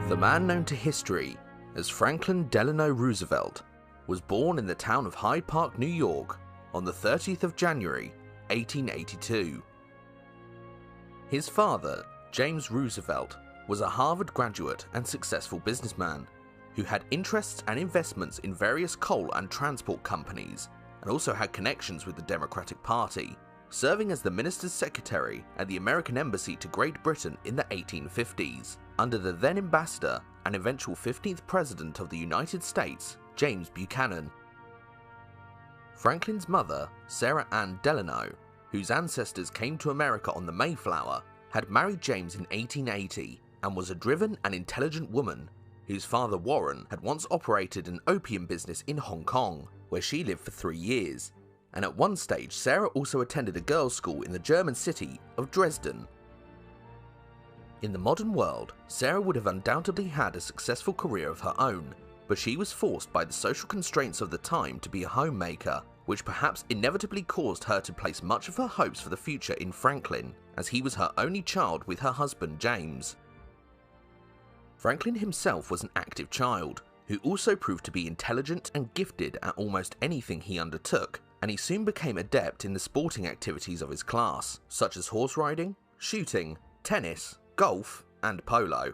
The man known to history as Franklin Delano Roosevelt was born in the town of Hyde Park, New York on the 30th of January, 1882. His father, James Roosevelt, was a Harvard graduate and successful businessman who had interests and investments in various coal and transport companies and also had connections with the Democratic Party, serving as the minister's secretary at the American Embassy to Great Britain in the 1850s under the then ambassador and eventual 15th President of the United States, James Buchanan. Franklin's mother, Sarah Ann Delano, whose ancestors came to America on the Mayflower, had married James in 1880 and was a driven and intelligent woman whose father, Warren, had once operated an opium business in Hong Kong, where she lived for 3 years, and at one stage Sarah also attended a girls' school in the German city of Dresden. In the modern world, Sarah would have undoubtedly had a successful career of her own, but she was forced by the social constraints of the time to be a homemaker, which perhaps inevitably caused her to place much of her hopes for the future in Franklin, as he was her only child with her husband James. Franklin himself was an active child, who also proved to be intelligent and gifted at almost anything he undertook, and he soon became adept in the sporting activities of his class, such as horse riding, shooting, tennis, golf, and polo.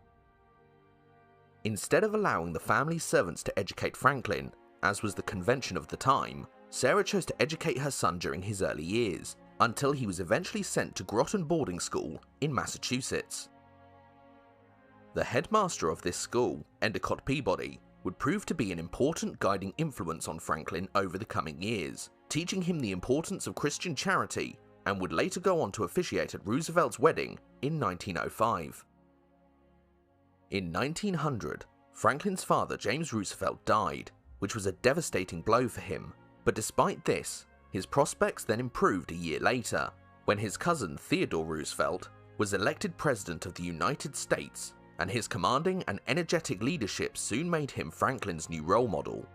Instead of allowing the family servants to educate Franklin, as was the convention of the time, Sarah chose to educate her son during his early years, until he was eventually sent to Groton Boarding School in Massachusetts. The headmaster of this school, Endicott Peabody, would prove to be an important guiding influence on Franklin over the coming years, teaching him the importance of Christian charity, and would later go on to officiate at Roosevelt's wedding in 1905. In 1900, Franklin's father James Roosevelt died, which was a devastating blow for him, but despite this, his prospects then improved a year later, when his cousin Theodore Roosevelt was elected President of the United States, and his commanding and energetic leadership soon made him Franklin's new role model.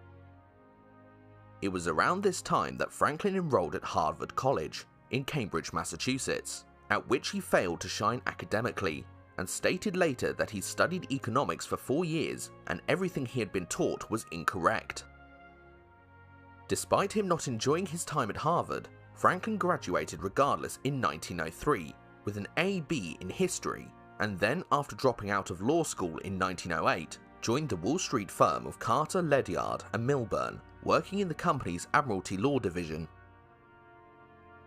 It was around this time that Franklin enrolled at Harvard College in Cambridge, Massachusetts, at which he failed to shine academically, and stated later that he studied economics for 4 years and everything he had been taught was incorrect. Despite him not enjoying his time at Harvard, Franklin graduated regardless in 1903 with an A.B. in history, and then, after dropping out of law school in 1908, joined the Wall Street firm of Carter, Ledyard and Milburn, working in the company's Admiralty Law Division.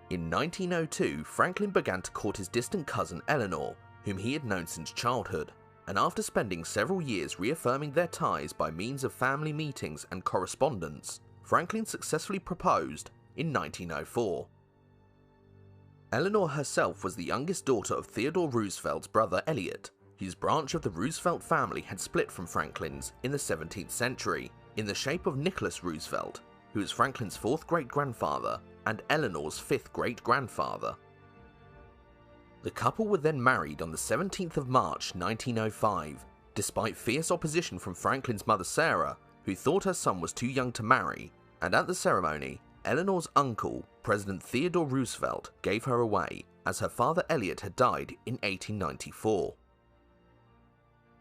In 1902, Franklin began to court his distant cousin Eleanor, whom he had known since childhood, and after spending several years reaffirming their ties by means of family meetings and correspondence, Franklin successfully proposed in 1904. Eleanor herself was the youngest daughter of Theodore Roosevelt's brother Elliot, whose branch of the Roosevelt family had split from Franklin's in the 17th century, in the shape of Nicholas Roosevelt, who was Franklin's 4th great-grandfather and Eleanor's 5th great-grandfather. The couple were then married on the 17th of March 1905, despite fierce opposition from Franklin's mother Sarah, who thought her son was too young to marry, and at the ceremony, Eleanor's uncle, President Theodore Roosevelt, gave her away, as her father Elliot had died in 1894.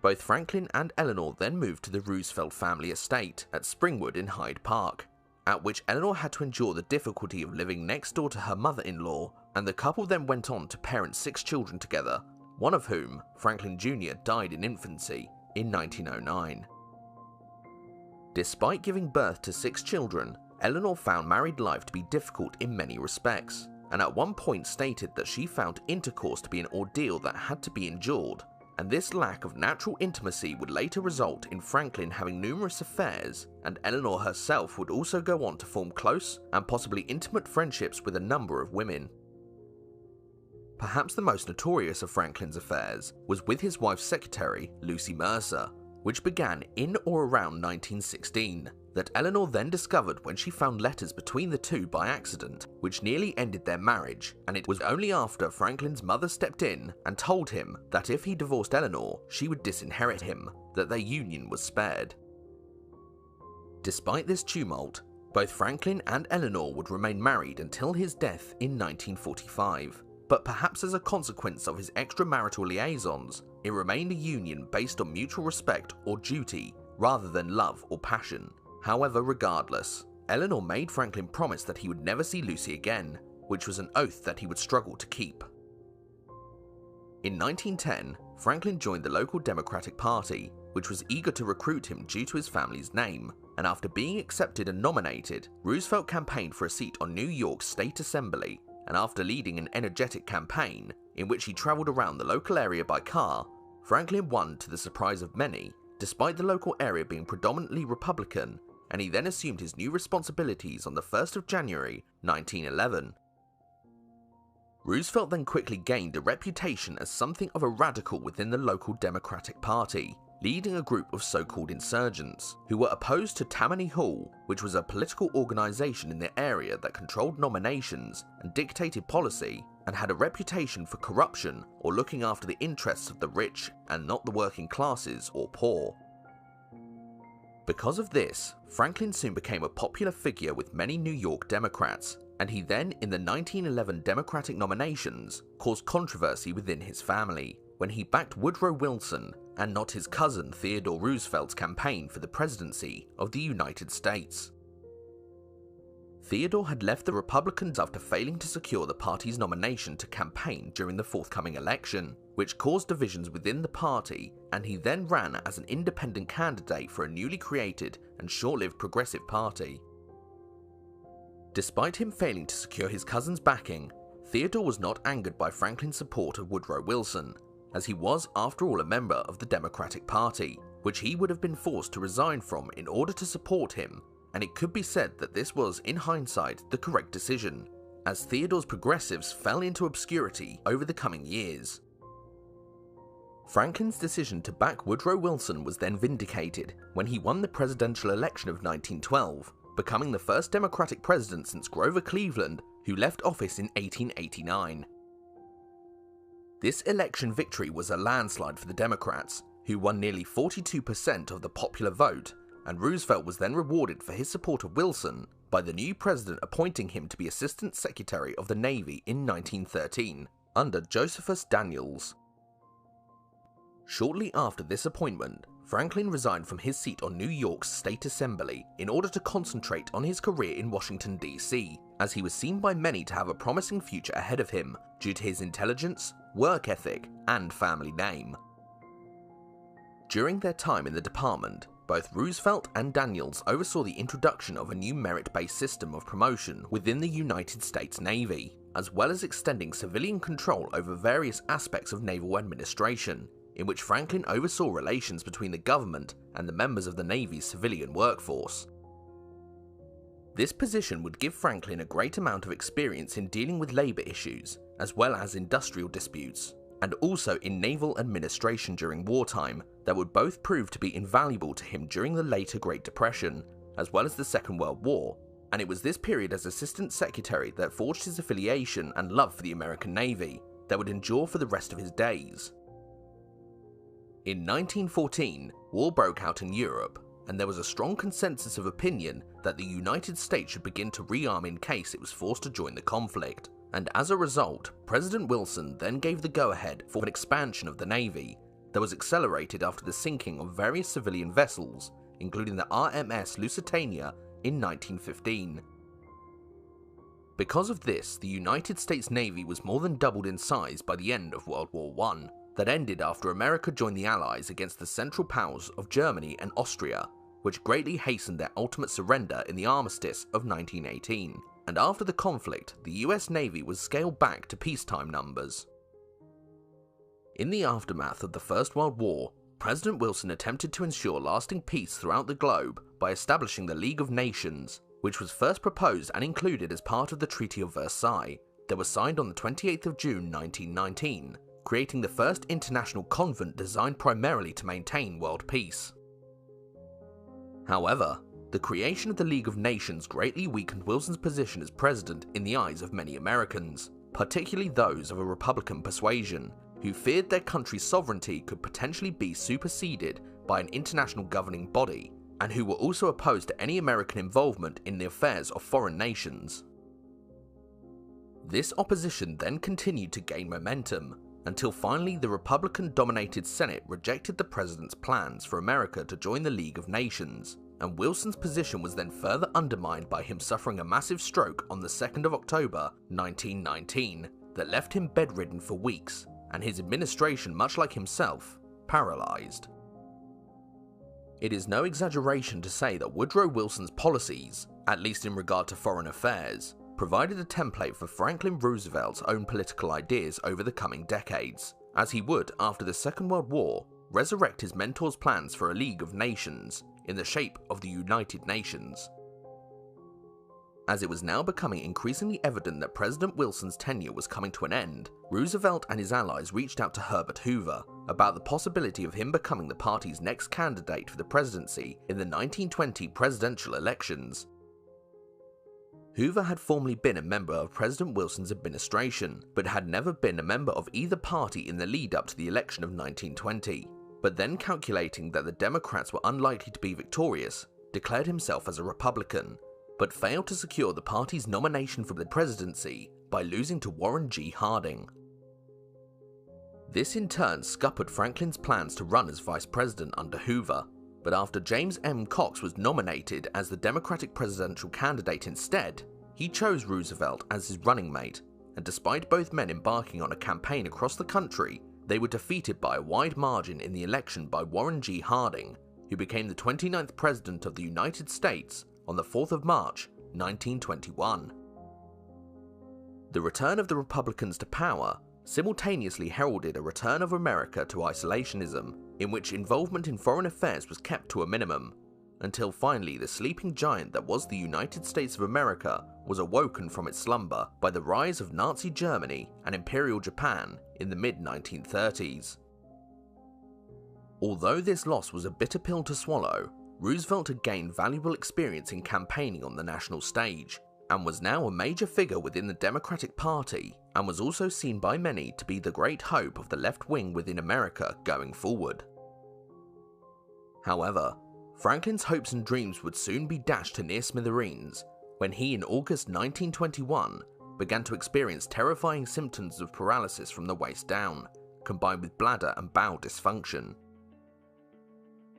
Both Franklin and Eleanor then moved to the Roosevelt family estate at Springwood in Hyde Park, at which Eleanor had to endure the difficulty of living next door to her mother-in-law, and the couple then went on to parent 6 children together, one of whom, Franklin Jr., died in infancy in 1909. Despite giving birth to 6 children, Eleanor found married life to be difficult in many respects, and at one point stated that she found intercourse to be an ordeal that had to be endured, and this lack of natural intimacy would later result in Franklin having numerous affairs, and Eleanor herself would also go on to form close and possibly intimate friendships with a number of women. Perhaps the most notorious of Franklin's affairs was with his wife's secretary, Lucy Mercer, which began in or around 1916, that Eleanor then discovered when she found letters between the two by accident, which nearly ended their marriage, and it was only after Franklin's mother stepped in and told him that if he divorced Eleanor, she would disinherit him, that their union was spared. Despite this tumult, both Franklin and Eleanor would remain married until his death in 1945, but perhaps as a consequence of his extramarital liaisons, it remained a union based on mutual respect or duty rather than love or passion. However, regardless, Eleanor made Franklin promise that he would never see Lucy again, which was an oath that he would struggle to keep. In 1910, Franklin joined the local Democratic Party, which was eager to recruit him due to his family's name, and after being accepted and nominated, Roosevelt campaigned for a seat on New York's State Assembly, and after leading an energetic campaign, in which he travelled around the local area by car, Franklin won to the surprise of many, despite the local area being predominantly Republican, and he then assumed his new responsibilities on the 1st of January, 1911. Roosevelt then quickly gained a reputation as something of a radical within the local Democratic Party, leading a group of so-called insurgents, who were opposed to Tammany Hall, which was a political organisation in the area that controlled nominations and dictated policy, and had a reputation for corruption or looking after the interests of the rich and not the working classes or poor. Because of this, Franklin soon became a popular figure with many New York Democrats, and he then, in the 1911 Democratic nominations, caused controversy within his family, when he backed Woodrow Wilson, and not his cousin Theodore Roosevelt's campaign for the presidency of the United States. Theodore had left the Republicans after failing to secure the party's nomination to campaign during the forthcoming election, which caused divisions within the party, and he then ran as an independent candidate for a newly created and short-lived Progressive Party. Despite him failing to secure his cousin's backing, Theodore was not angered by Franklin's support of Woodrow Wilson, as he was after all a member of the Democratic Party, which he would have been forced to resign from in order to support him, and it could be said that this was, in hindsight, the correct decision, as Theodore's progressives fell into obscurity over the coming years. Franklin's decision to back Woodrow Wilson was then vindicated when he won the presidential election of 1912, becoming the first Democratic president since Grover Cleveland, who left office in 1889. This election victory was a landslide for the Democrats, who won nearly 42% of the popular vote, and Roosevelt was then rewarded for his support of Wilson by the new president appointing him to be Assistant Secretary of the Navy in 1913, under Josephus Daniels. Shortly after this appointment, Franklin resigned from his seat on New York's State Assembly in order to concentrate on his career in Washington, D.C., as he was seen by many to have a promising future ahead of him due to his intelligence, work ethic, and family name. During their time in the department, both Roosevelt and Daniels oversaw the introduction of a new merit-based system of promotion within the United States Navy, as well as extending civilian control over various aspects of naval administration, in which Franklin oversaw relations between the government and the members of the Navy's civilian workforce. This position would give Franklin a great amount of experience in dealing with labour issues, as well as industrial disputes, and also in naval administration during wartime that would both prove to be invaluable to him during the later Great Depression, as well as the Second World War, and it was this period as Assistant Secretary that forged his affiliation and love for the American Navy that would endure for the rest of his days. In 1914, war broke out in Europe, and there was a strong consensus of opinion that the United States should begin to rearm in case it was forced to join the conflict, and as a result, President Wilson then gave the go-ahead for an expansion of the Navy that was accelerated after the sinking of various civilian vessels, including the RMS Lusitania in 1915. Because of this, the United States Navy was more than doubled in size by the end of World War I, that ended after America joined the Allies against the Central Powers of Germany and Austria, which greatly hastened their ultimate surrender in the Armistice of 1918, and after the conflict, the US Navy was scaled back to peacetime numbers. In the aftermath of the First World War, President Wilson attempted to ensure lasting peace throughout the globe by establishing the League of Nations, which was first proposed and included as part of the Treaty of Versailles, that was signed on the 28th of June 1919, creating the first international convent designed primarily to maintain world peace. However, the creation of the League of Nations greatly weakened Wilson's position as president in the eyes of many Americans, particularly those of a Republican persuasion, who feared their country's sovereignty could potentially be superseded by an international governing body, and who were also opposed to any American involvement in the affairs of foreign nations. This opposition then continued to gain momentum, until finally the Republican-dominated Senate rejected the president's plans for America to join the League of Nations, and Wilson's position was then further undermined by him suffering a massive stroke on the 2nd of October 1919 that left him bedridden for weeks, and his administration, much like himself, paralysed. It is no exaggeration to say that Woodrow Wilson's policies, at least in regard to foreign affairs, provided a template for Franklin Roosevelt's own political ideas over the coming decades, as he would, after the Second World War, resurrect his mentor's plans for a League of Nations in the shape of the United Nations. As it was now becoming increasingly evident that President Wilson's tenure was coming to an end, Roosevelt and his allies reached out to Herbert Hoover about the possibility of him becoming the party's next candidate for the presidency in the 1920 presidential elections. Hoover had formerly been a member of President Wilson's administration, but had never been a member of either party in the lead-up to the election of 1920, but then calculating that the Democrats were unlikely to be victorious, declared himself as a Republican, but failed to secure the party's nomination for the presidency by losing to Warren G. Harding. This in turn scuppered Franklin's plans to run as vice president under Hoover, but after James M. Cox was nominated as the Democratic presidential candidate instead, he chose Roosevelt as his running mate, and despite both men embarking on a campaign across the country, they were defeated by a wide margin in the election by Warren G. Harding, who became the 29th President of the United States on the 4th of March, 1921. The return of the Republicans to power simultaneously heralded a return of America to isolationism, in which involvement in foreign affairs was kept to a minimum, until finally the sleeping giant that was the United States of America was awoken from its slumber by the rise of Nazi Germany and Imperial Japan in the mid-1930s. Although this loss was a bitter pill to swallow, Roosevelt had gained valuable experience in campaigning on the national stage, and was now a major figure within the Democratic Party, and was also seen by many to be the great hope of the left wing within America going forward. However, Franklin's hopes and dreams would soon be dashed to near smithereens when he, in August 1921, began to experience terrifying symptoms of paralysis from the waist down, combined with bladder and bowel dysfunction.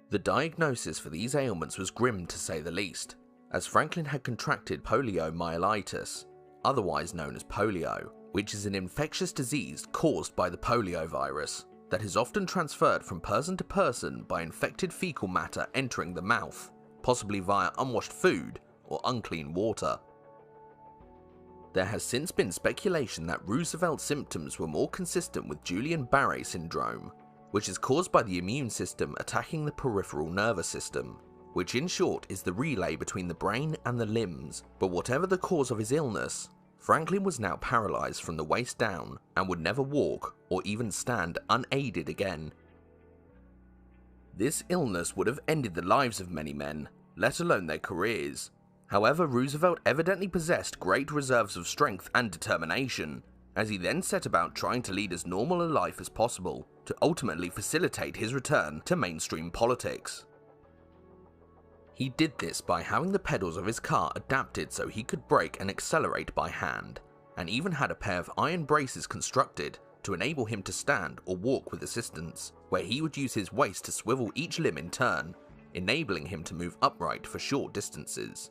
The diagnosis for these ailments was grim to say the least, as Franklin had contracted poliomyelitis, otherwise known as polio, which is an infectious disease caused by the polio virus that is often transferred from person to person by infected fecal matter entering the mouth, possibly via unwashed food or unclean water. There has since been speculation that Roosevelt's symptoms were more consistent with Guillain-Barré syndrome, which is caused by the immune system attacking the peripheral nervous system, which in short is the relay between the brain and the limbs. But whatever the cause of his illness, Franklin was now paralysed from the waist down and would never walk or even stand unaided again. This illness would have ended the lives of many men, let alone their careers. However, Roosevelt evidently possessed great reserves of strength and determination, as he then set about trying to lead as normal a life as possible to ultimately facilitate his return to mainstream politics. He did this by having the pedals of his car adapted so he could brake and accelerate by hand, and even had a pair of iron braces constructed to enable him to stand or walk with assistance, where he would use his waist to swivel each limb in turn, enabling him to move upright for short distances.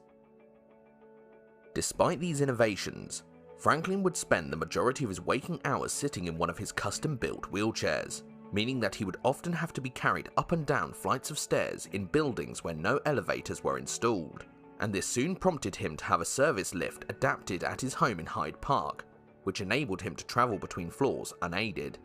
Despite these innovations, Franklin would spend the majority of his waking hours sitting in one of his custom-built wheelchairs, meaning that he would often have to be carried up and down flights of stairs in buildings where no elevators were installed, and this soon prompted him to have a service lift adapted at his home in Hyde Park, which enabled him to travel between floors unaided.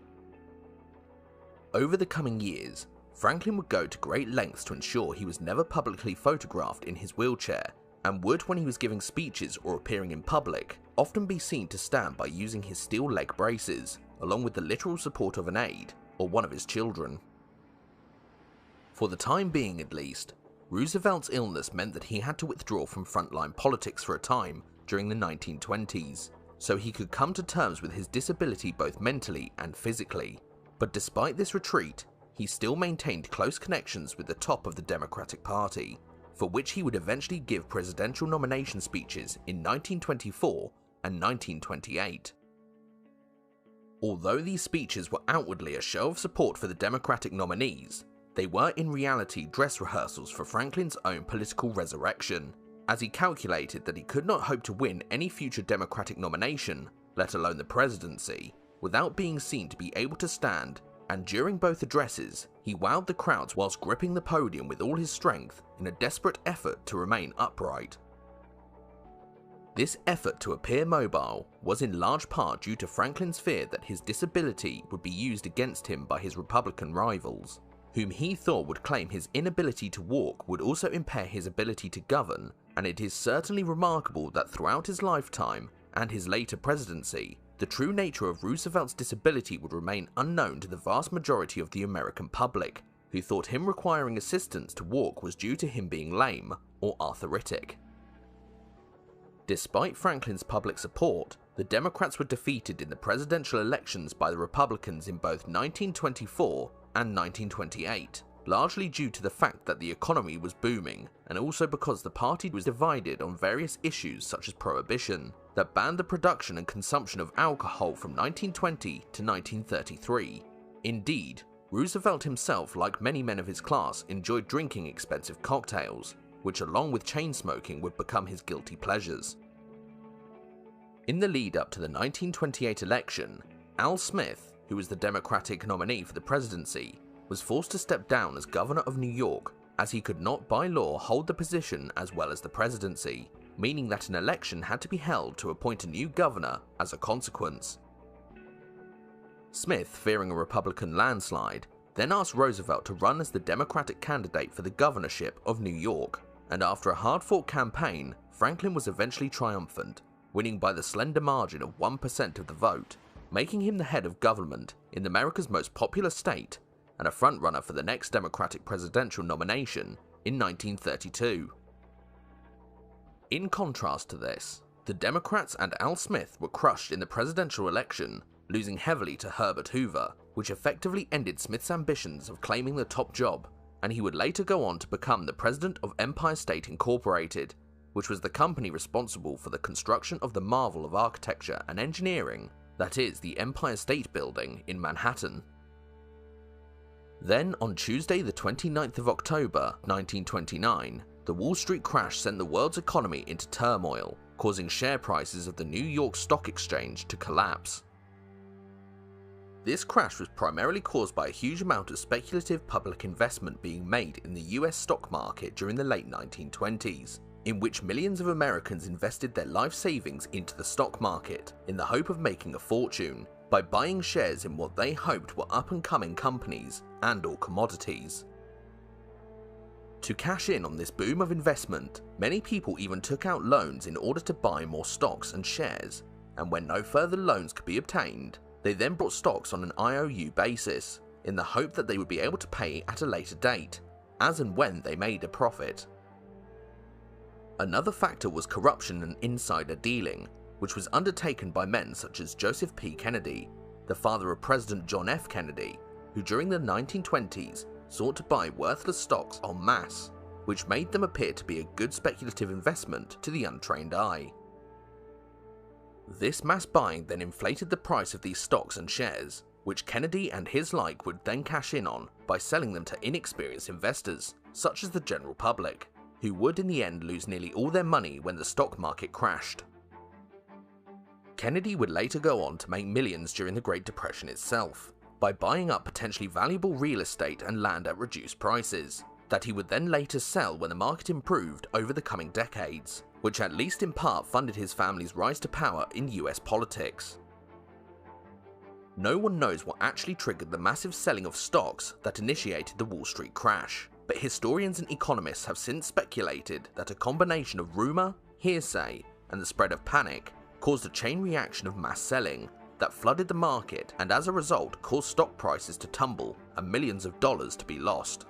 Over the coming years, Franklin would go to great lengths to ensure he was never publicly photographed in his wheelchair, and would, when he was giving speeches or appearing in public, often be seen to stand by using his steel leg braces, along with the literal support of an aide, or one of his children. For the time being at least, Roosevelt's illness meant that he had to withdraw from frontline politics for a time during the 1920s, so he could come to terms with his disability both mentally and physically. But despite this retreat, he still maintained close connections with the top of the Democratic Party, for which he would eventually give presidential nomination speeches in 1924 and 1928. Although these speeches were outwardly a show of support for the Democratic nominees, they were in reality dress rehearsals for Franklin's own political resurrection, as he calculated that he could not hope to win any future Democratic nomination, let alone the presidency, without being seen to be able to stand, and during both addresses, he wowed the crowds whilst gripping the podium with all his strength in a desperate effort to remain upright. This effort to appear mobile was in large part due to Franklin's fear that his disability would be used against him by his Republican rivals, whom he thought would claim his inability to walk would also impair his ability to govern, and it is certainly remarkable that throughout his lifetime and his later presidency, the true nature of Roosevelt's disability would remain unknown to the vast majority of the American public, who thought him requiring assistance to walk was due to him being lame or arthritic. Despite Franklin's public support, the Democrats were defeated in the presidential elections by the Republicans in both 1924 and 1928, largely due to the fact that the economy was booming, and also because the party was divided on various issues such as prohibition, that banned the production and consumption of alcohol from 1920 to 1933. Indeed, Roosevelt himself, like many men of his class, enjoyed drinking expensive cocktails, which along with chain smoking would become his guilty pleasures. In the lead up to the 1928 election, Al Smith, who was the Democratic nominee for the presidency, was forced to step down as governor of New York, as he could not by law hold the position as well as the presidency, meaning that an election had to be held to appoint a new governor as a consequence. Smith, fearing a Republican landslide, then asked Roosevelt to run as the Democratic candidate for the governorship of New York, and after a hard-fought campaign, Franklin was eventually triumphant, winning by the slender margin of 1% of the vote, making him the head of government in America's most populous state and a frontrunner for the next Democratic presidential nomination in 1932. In contrast to this, the Democrats and Al Smith were crushed in the presidential election, losing heavily to Herbert Hoover, which effectively ended Smith's ambitions of claiming the top job, and he would later go on to become the president of Empire State Incorporated, which was the company responsible for the construction of the marvel of architecture and engineering that is the Empire State Building in Manhattan. Then, on Tuesday the 29th of October 1929, the Wall Street crash sent the world's economy into turmoil, causing share prices of the New York Stock Exchange to collapse. This crash was primarily caused by a huge amount of speculative public investment being made in the US stock market during the late 1920s, in which millions of Americans invested their life savings into the stock market in the hope of making a fortune by buying shares in what they hoped were up-and-coming companies and/or commodities. To cash in on this boom of investment, many people even took out loans in order to buy more stocks and shares, and when no further loans could be obtained, they then bought stocks on an IOU basis, in the hope that they would be able to pay at a later date, as and when they made a profit. Another factor was corruption and insider dealing, which was undertaken by men such as Joseph P. Kennedy, the father of President John F. Kennedy, who during the 1920s sought to buy worthless stocks en masse, which made them appear to be a good speculative investment to the untrained eye. This mass buying then inflated the price of these stocks and shares, which Kennedy and his like would then cash in on by selling them to inexperienced investors, such as the general public, who would in the end lose nearly all their money when the stock market crashed. Kennedy would later go on to make millions during the Great Depression itself, by buying up potentially valuable real estate and land at reduced prices, that he would then later sell when the market improved over the coming decades, which at least in part funded his family's rise to power in US politics. No one knows what actually triggered the massive selling of stocks that initiated the Wall Street crash, but historians and economists have since speculated that a combination of rumour, hearsay, and the spread of panic caused a chain reaction of mass selling that flooded the market and as a result caused stock prices to tumble and millions of dollars to be lost.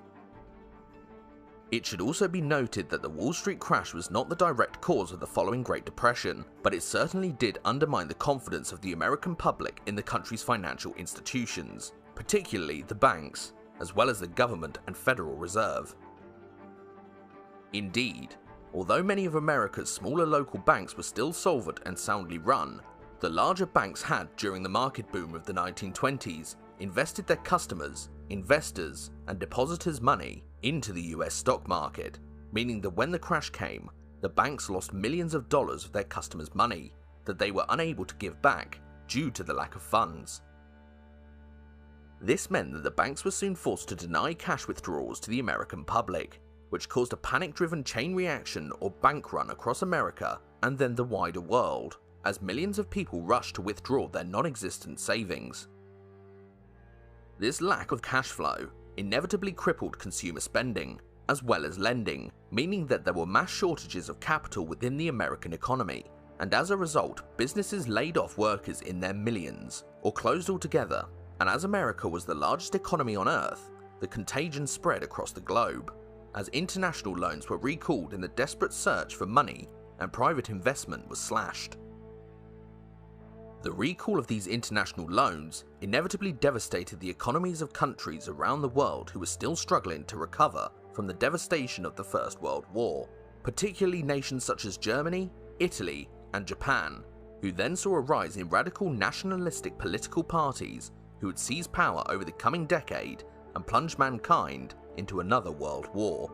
It should also be noted that the Wall Street crash was not the direct cause of the following Great Depression, but it certainly did undermine the confidence of the American public in the country's financial institutions, particularly the banks, as well as the government and Federal Reserve. Indeed, Although many of America's smaller local banks were still solvent and soundly run, the larger banks had, during the market boom of the 1920s, invested their customers, investors, and depositors' money into the US stock market, meaning that when the crash came, the banks lost millions of dollars of their customers' money that they were unable to give back due to the lack of funds. This meant that the banks were soon forced to deny cash withdrawals to the American public, which caused a panic-driven chain reaction or bank run across America and then the wider world, as millions of people rushed to withdraw their non-existent savings. This lack of cash flow inevitably crippled consumer spending, as well as lending, meaning that there were mass shortages of capital within the American economy, and as a result, businesses laid off workers in their millions, or closed altogether, and as America was the largest economy on Earth, the contagion spread across the globe, as international loans were recalled in the desperate search for money and private investment was slashed. The recall of these international loans inevitably devastated the economies of countries around the world who were still struggling to recover from the devastation of the First World War, particularly nations such as Germany, Italy, and Japan, who then saw a rise in radical nationalistic political parties who would seize power over the coming decade and plunge mankind into another world war.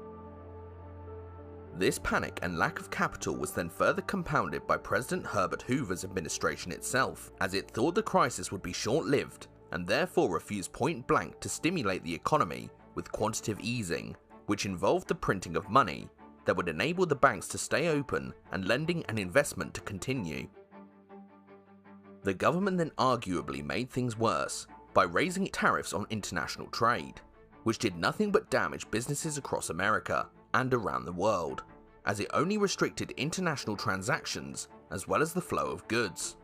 This panic and lack of capital was then further compounded by President Herbert Hoover's administration itself, as it thought the crisis would be short-lived and therefore refused point-blank to stimulate the economy with quantitative easing, which involved the printing of money that would enable the banks to stay open and lending and investment to continue. The government then arguably made things worse by raising tariffs on international trade, which did nothing but damage businesses across America and around the world, as it only restricted international transactions as well as the flow of goods.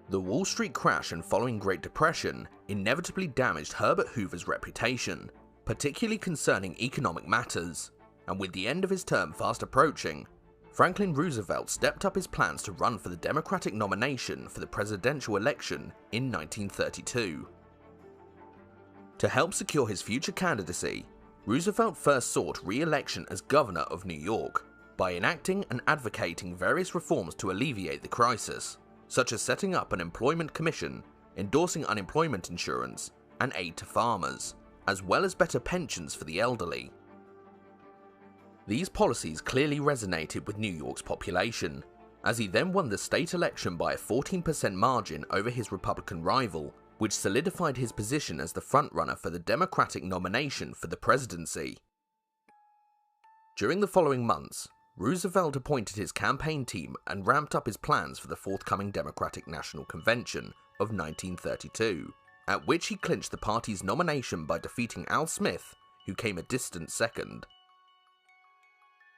The Wall Street crash and following Great Depression inevitably damaged Herbert Hoover's reputation, particularly concerning economic matters, and with the end of his term fast approaching, Franklin Roosevelt stepped up his plans to run for the Democratic nomination for the presidential election in 1932. To help secure his future candidacy, Roosevelt first sought re-election as governor of New York by enacting and advocating various reforms to alleviate the crisis, such as setting up an employment commission, endorsing unemployment insurance, and aid to farmers, as well as better pensions for the elderly. These policies clearly resonated with New York's population, as he then won the state election by a 14% margin over his Republican rival, which solidified his position as the frontrunner for the Democratic nomination for the presidency. During the following months, Roosevelt appointed his campaign team and ramped up his plans for the forthcoming Democratic National Convention of 1932, at which he clinched the party's nomination by defeating Al Smith, who came a distant second.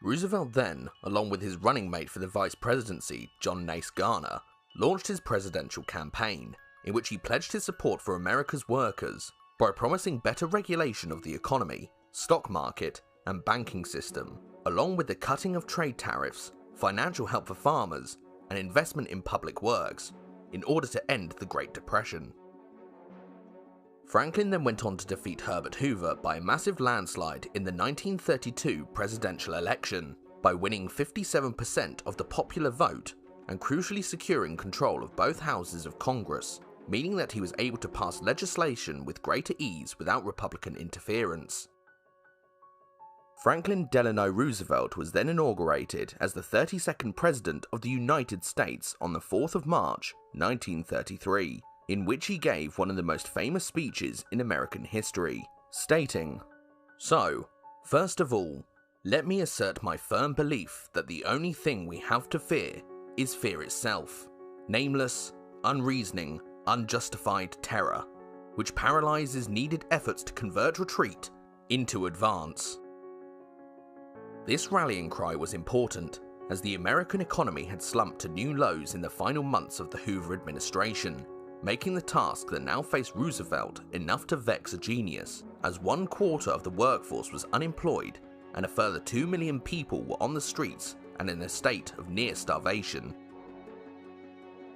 Roosevelt then, along with his running mate for the vice presidency, John Nace Garner, launched his presidential campaign, in which he pledged his support for America's workers by promising better regulation of the economy, stock market, and banking system, along with the cutting of trade tariffs, financial help for farmers, and investment in public works, in order to end the Great Depression. Franklin then went on to defeat Herbert Hoover by a massive landslide in the 1932 presidential election, by winning 57% of the popular vote and crucially securing control of both houses of Congress, meaning that he was able to pass legislation with greater ease without Republican interference. Franklin Delano Roosevelt was then inaugurated as the 32nd President of the United States on the 4th of March, 1933, in which he gave one of the most famous speeches in American history, stating, "So, first of all, let me assert my firm belief that the only thing we have to fear is fear itself, nameless, unreasoning, unjustified terror, which paralyzes needed efforts to convert retreat into advance." This rallying cry was important, as the American economy had slumped to new lows in the final months of the Hoover administration, making the task that now faced Roosevelt enough to vex a genius, as 1/4 of the workforce was unemployed and a further 2 million people were on the streets and in a state of near starvation.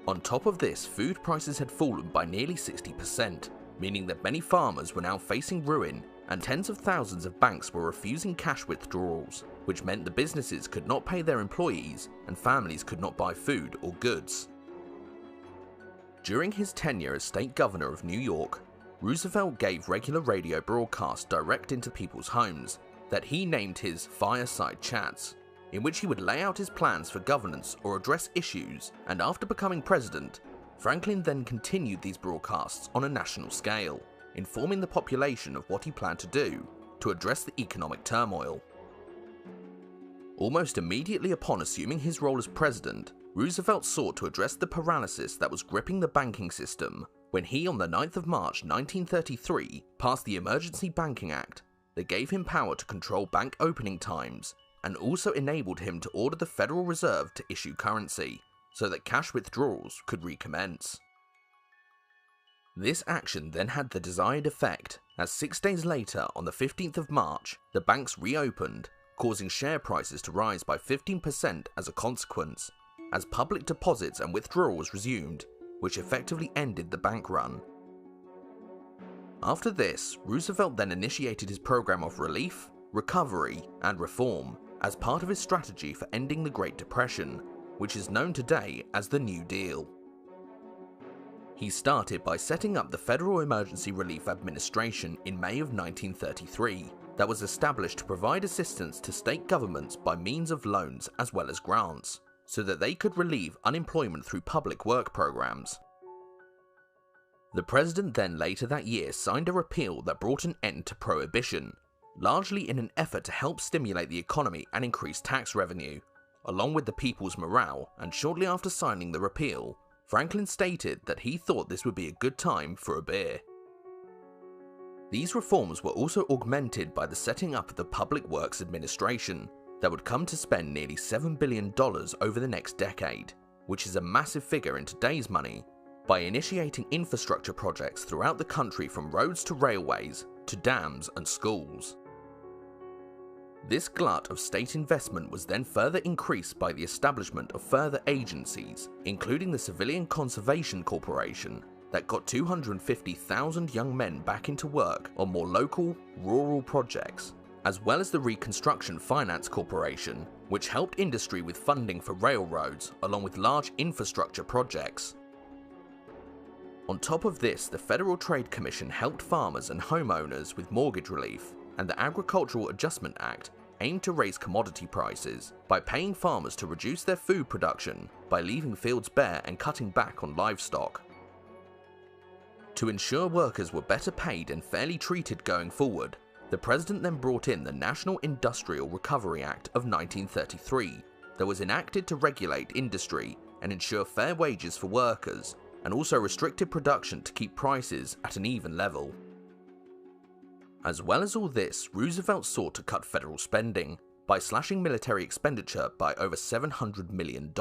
On top of this, food prices had fallen by nearly 60%, meaning that many farmers were now facing ruin and tens of thousands of banks were refusing cash withdrawals, which meant the businesses could not pay their employees and families could not buy food or goods. During his tenure as state governor of New York, Roosevelt gave regular radio broadcasts direct into people's homes that he named his fireside chats, in which he would lay out his plans for governance or address issues, and after becoming president, Franklin then continued these broadcasts on a national scale, informing the population of what he planned to do to address the economic turmoil. Almost immediately upon assuming his role as president, Roosevelt sought to address the paralysis that was gripping the banking system when he, on the 9th of March 1933, passed the Emergency Banking Act that gave him power to control bank opening times and also enabled him to order the Federal Reserve to issue currency so that cash withdrawals could recommence. This action then had the desired effect, as 6 days later, on the 15th of March, the banks reopened, causing share prices to rise by 15% as a consequence, as public deposits and withdrawals resumed, which effectively ended the bank run. After this, Roosevelt then initiated his program of relief, recovery, and reform as part of his strategy for ending the Great Depression, which is known today as the New Deal. He started by setting up the Federal Emergency Relief Administration in May of 1933, that was established to provide assistance to state governments by means of loans as well as grants, so that they could relieve unemployment through public work programs. The president then later that year signed a repeal that brought an end to prohibition, largely in an effort to help stimulate the economy and increase tax revenue, along with the people's morale, and shortly after signing the repeal, Franklin stated that he thought this would be a good time for a beer. These reforms were also augmented by the setting up of the Public Works Administration that would come to spend nearly $7 billion over the next decade, which is a massive figure in today's money, by initiating infrastructure projects throughout the country from roads to railways to dams and schools. This glut of state investment was then further increased by the establishment of further agencies, including the Civilian Conservation Corporation, that got 250,000 young men back into work on more local, rural projects, as well as the Reconstruction Finance Corporation, which helped industry with funding for railroads along with large infrastructure projects. On top of this, the Federal Trade Commission helped farmers and homeowners with mortgage relief, and the Agricultural Adjustment Act aimed to raise commodity prices by paying farmers to reduce their food production by leaving fields bare and cutting back on livestock. To ensure workers were better paid and fairly treated going forward, the president then brought in the National Industrial Recovery Act of 1933 that was enacted to regulate industry and ensure fair wages for workers, and also restricted production to keep prices at an even level. As well as all this, Roosevelt sought to cut federal spending by slashing military expenditure by over $700 million,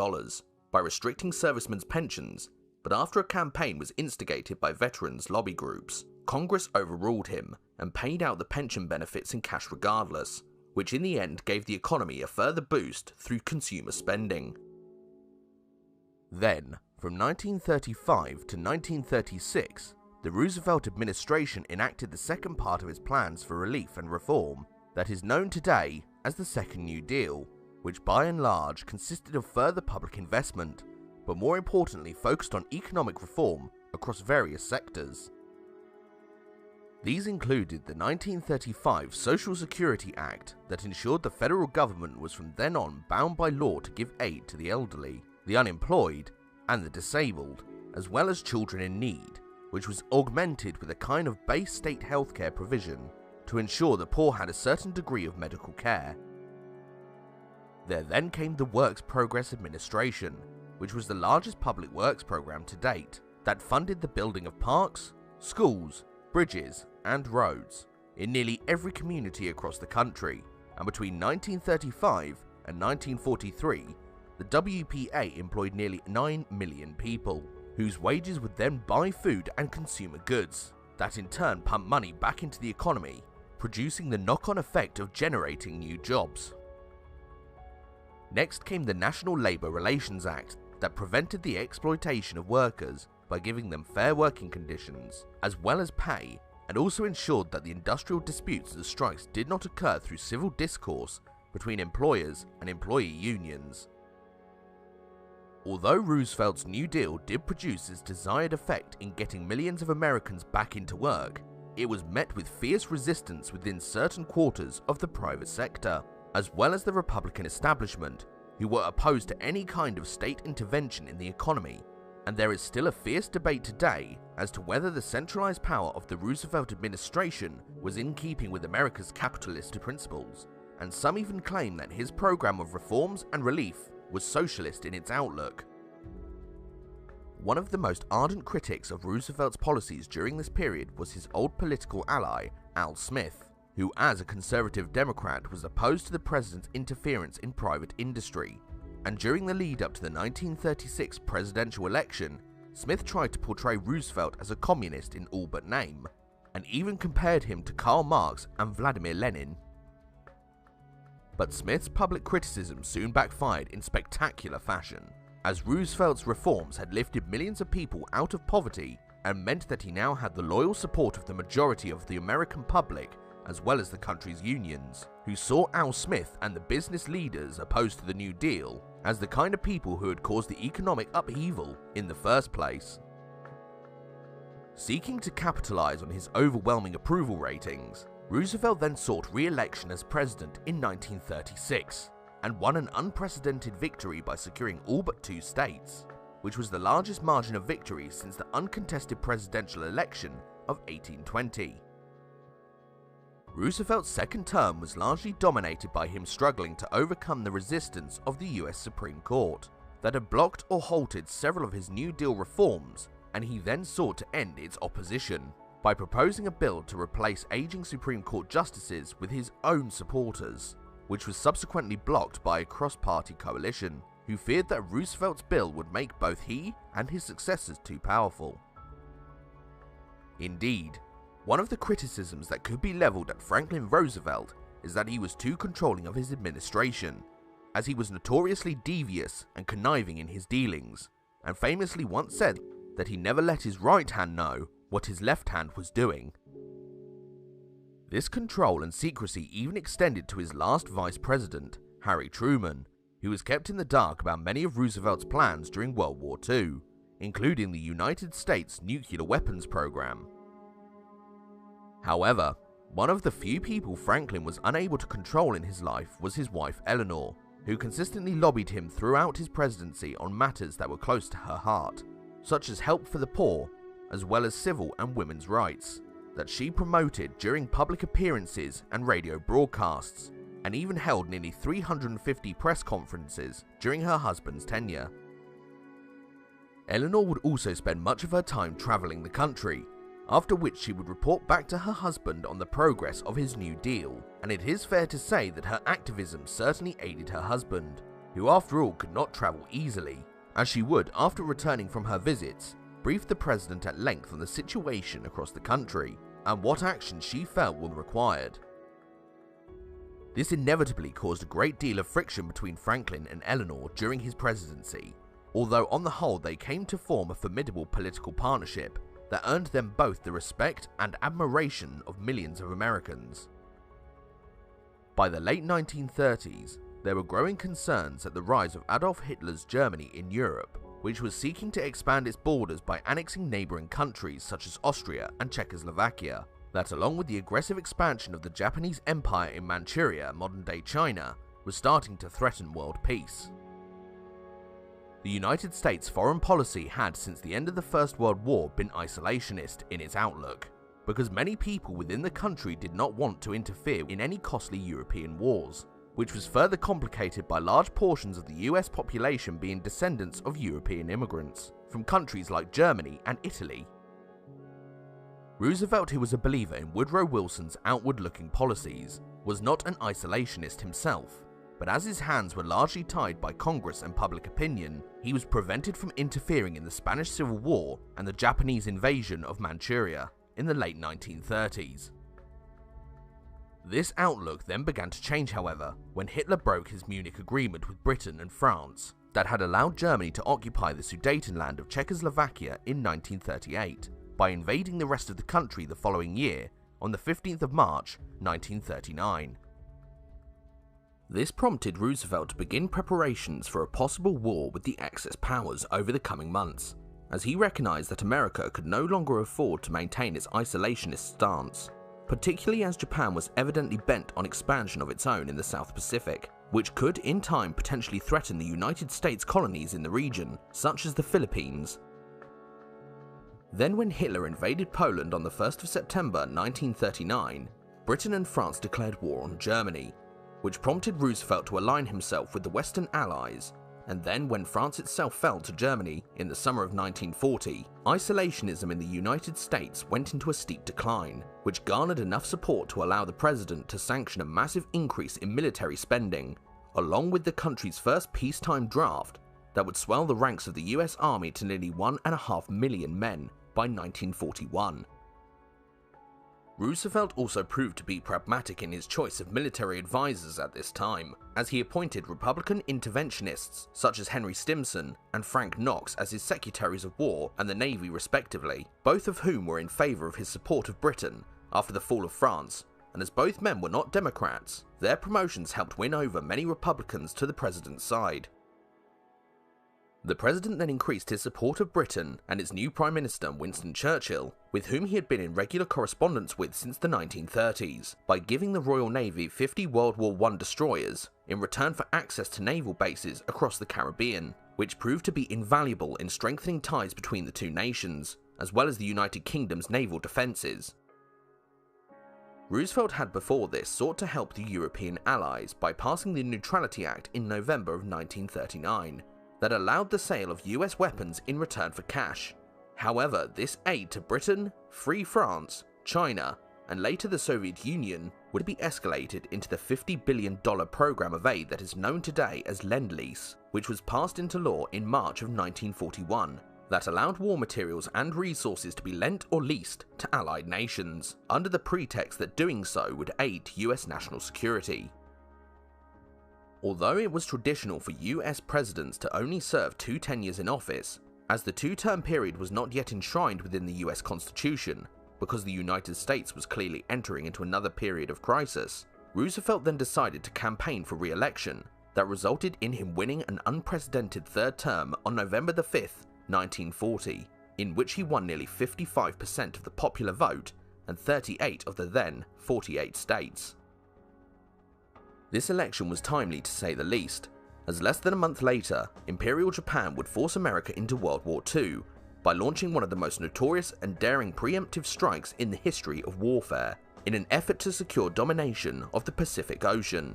by restricting servicemen's pensions, but after a campaign was instigated by veterans' lobby groups, Congress overruled him and paid out the pension benefits in cash regardless, which in the end gave the economy a further boost through consumer spending. Then, from 1935 to 1936, the Roosevelt administration enacted the second part of its plans for relief and reform that is known today as the Second New Deal, which by and large consisted of further public investment, but more importantly focused on economic reform across various sectors. These included the 1935 Social Security Act that ensured the federal government was from then on bound by law to give aid to the elderly, the unemployed, and the disabled, as well as children in need, which was augmented with a kind of base state healthcare provision to ensure the poor had a certain degree of medical care. There then came the Works Progress Administration, which was the largest public works program to date, that funded the building of parks, schools, bridges, and roads in nearly every community across the country, and between 1935 and 1943, the WPA employed nearly 9 million people, whose wages would then buy food and consumer goods, that in turn pumped money back into the economy, producing the knock-on effect of generating new jobs. Next came the National Labor Relations Act that prevented the exploitation of workers by giving them fair working conditions, as well as pay, and also ensured that the industrial disputes and strikes did not occur through civil discourse between employers and employee unions. Although Roosevelt's New Deal did produce its desired effect in getting millions of Americans back into work, it was met with fierce resistance within certain quarters of the private sector, as well as the Republican establishment, who were opposed to any kind of state intervention in the economy, and there is still a fierce debate today as to whether the centralized power of the Roosevelt administration was in keeping with America's capitalist principles, and some even claim that his program of reforms and relief was socialist in its outlook. One of the most ardent critics of Roosevelt's policies during this period was his old political ally, Al Smith, who as a conservative Democrat was opposed to the president's interference in private industry, and during the lead up to the 1936 presidential election, Smith tried to portray Roosevelt as a communist in all but name, and even compared him to Karl Marx and Vladimir Lenin. But Smith's public criticism soon backfired in spectacular fashion, as Roosevelt's reforms had lifted millions of people out of poverty and meant that he now had the loyal support of the majority of the American public as well as the country's unions, who saw Al Smith and the business leaders opposed to the New Deal as the kind of people who had caused the economic upheaval in the first place. Seeking to capitalize on his overwhelming approval ratings, Roosevelt then sought re-election as president in 1936 and won an unprecedented victory by securing all but 2 states, which was the largest margin of victory since the uncontested presidential election of 1820. Roosevelt's second term was largely dominated by him struggling to overcome the resistance of the US Supreme Court that had blocked or halted several of his New Deal reforms, and he then sought to end its opposition by proposing a bill to replace aging Supreme Court justices with his own supporters, which was subsequently blocked by a cross-party coalition who feared that Roosevelt's bill would make both he and his successors too powerful. Indeed, one of the criticisms that could be leveled at Franklin Roosevelt is that he was too controlling of his administration, as he was notoriously devious and conniving in his dealings, and famously once said that he never let his right hand know what his left hand was doing. This control and secrecy even extended to his last vice president, Harry Truman, who was kept in the dark about many of Roosevelt's plans during World War II, including the United States nuclear weapons program. However, one of the few people Franklin was unable to control in his life was his wife Eleanor, who consistently lobbied him throughout his presidency on matters that were close to her heart, such as help for the poor, as well as civil and women's rights, that she promoted during public appearances and radio broadcasts, and even held nearly 350 press conferences during her husband's tenure. Eleanor would also spend much of her time traveling the country, after which she would report back to her husband on the progress of his New Deal, and it is fair to say that her activism certainly aided her husband, who after all could not travel easily, as she would, after returning from her visits, brief the president at length on the situation across the country and what action she felt were required. This inevitably caused a great deal of friction between Franklin and Eleanor during his presidency, although on the whole they came to form a formidable political partnership that earned them both the respect and admiration of millions of Americans. By the late 1930s, there were growing concerns at the rise of Adolf Hitler's Germany in Europe, which was seeking to expand its borders by annexing neighbouring countries such as Austria and Czechoslovakia, that along with the aggressive expansion of the Japanese Empire in Manchuria, modern-day China, was starting to threaten world peace. The United States foreign policy had since the end of the First World War been isolationist in its outlook, because many people within the country did not want to interfere in any costly European wars, which was further complicated by large portions of the US population being descendants of European immigrants from countries like Germany and Italy. Roosevelt, who was a believer in Woodrow Wilson's outward-looking policies, was not an isolationist himself, but as his hands were largely tied by Congress and public opinion, he was prevented from interfering in the Spanish Civil War and the Japanese invasion of Manchuria in the late 1930s. This outlook then began to change, however, when Hitler broke his Munich Agreement with Britain and France that had allowed Germany to occupy the Sudetenland of Czechoslovakia in 1938 by invading the rest of the country the following year on the 15th of March 1939. This prompted Roosevelt to begin preparations for a possible war with the Axis powers over the coming months, as he recognised that America could no longer afford to maintain its isolationist stance, particularly as Japan was evidently bent on expansion of its own in the South Pacific, which could in time potentially threaten the United States colonies in the region, such as the Philippines. Then when Hitler invaded Poland on the 1st of September 1939, Britain and France declared war on Germany, which prompted Roosevelt to align himself with the Western Allies. And then when France itself fell to Germany in the summer of 1940, isolationism in the United States went into a steep decline, which garnered enough support to allow the president to sanction a massive increase in military spending, along with the country's first peacetime draft that would swell the ranks of the US Army to nearly 1.5 million men by 1941. Roosevelt also proved to be pragmatic in his choice of military advisors at this time, as he appointed Republican interventionists such as Henry Stimson and Frank Knox as his Secretaries of War and the Navy respectively, both of whom were in favour of his support of Britain after the fall of France, and as both men were not Democrats, their promotions helped win over many Republicans to the president's side. The president then increased his support of Britain and its new Prime Minister Winston Churchill, with whom he had been in regular correspondence with since the 1930s, by giving the Royal Navy 50 World War I destroyers in return for access to naval bases across the Caribbean, which proved to be invaluable in strengthening ties between the two nations, as well as the United Kingdom's naval defences. Roosevelt had before this sought to help the European allies by passing the Neutrality Act in November of 1939, that allowed the sale of US weapons in return for cash. However, this aid to Britain, Free France, China, and later the Soviet Union would be escalated into the $50 billion program of aid that is known today as Lend-Lease, which was passed into law in March of 1941, that allowed war materials and resources to be lent or leased to allied nations, under the pretext that doing so would aid US national security. Although it was traditional for US presidents to only serve 2 tenures in office, as the 2-term period was not yet enshrined within the US Constitution, because the United States was clearly entering into another period of crisis, Roosevelt then decided to campaign for re-election, that resulted in him winning an unprecedented 3rd term on November 5th, 1940, in which he won nearly 55% of the popular vote and 38 of the then 48 states. This election was timely to say the least, as less than a month later, Imperial Japan would force America into World War II by launching one of the most notorious and daring preemptive strikes in the history of warfare, in an effort to secure domination of the Pacific Ocean.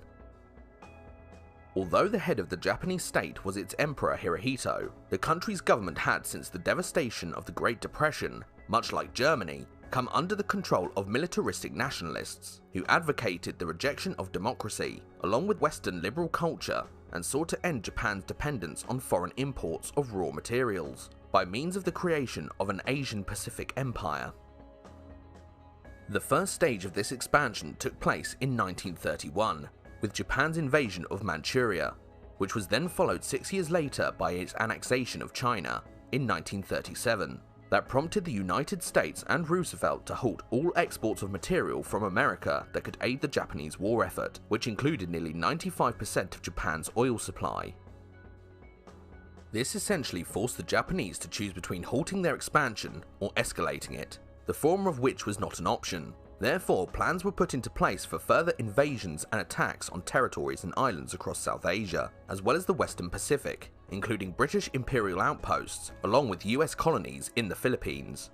Although the head of the Japanese state was its Emperor Hirohito, the country's government had, since the devastation of the Great Depression, much like Germany, come under the control of militaristic nationalists who advocated the rejection of democracy, along with Western liberal culture, and sought to end Japan's dependence on foreign imports of raw materials by means of the creation of an Asian Pacific empire. The first stage of this expansion took place in 1931, with Japan's invasion of Manchuria, which was then followed 6 years later by its annexation of China in 1937. That prompted the United States and Roosevelt to halt all exports of material from America that could aid the Japanese war effort, which included nearly 95% of Japan's oil supply. This essentially forced the Japanese to choose between halting their expansion or escalating it, the former of which was not an option. Therefore, plans were put into place for further invasions and attacks on territories and islands across South Asia, as well as the Western Pacific, including British imperial outposts, along with US colonies in the Philippines.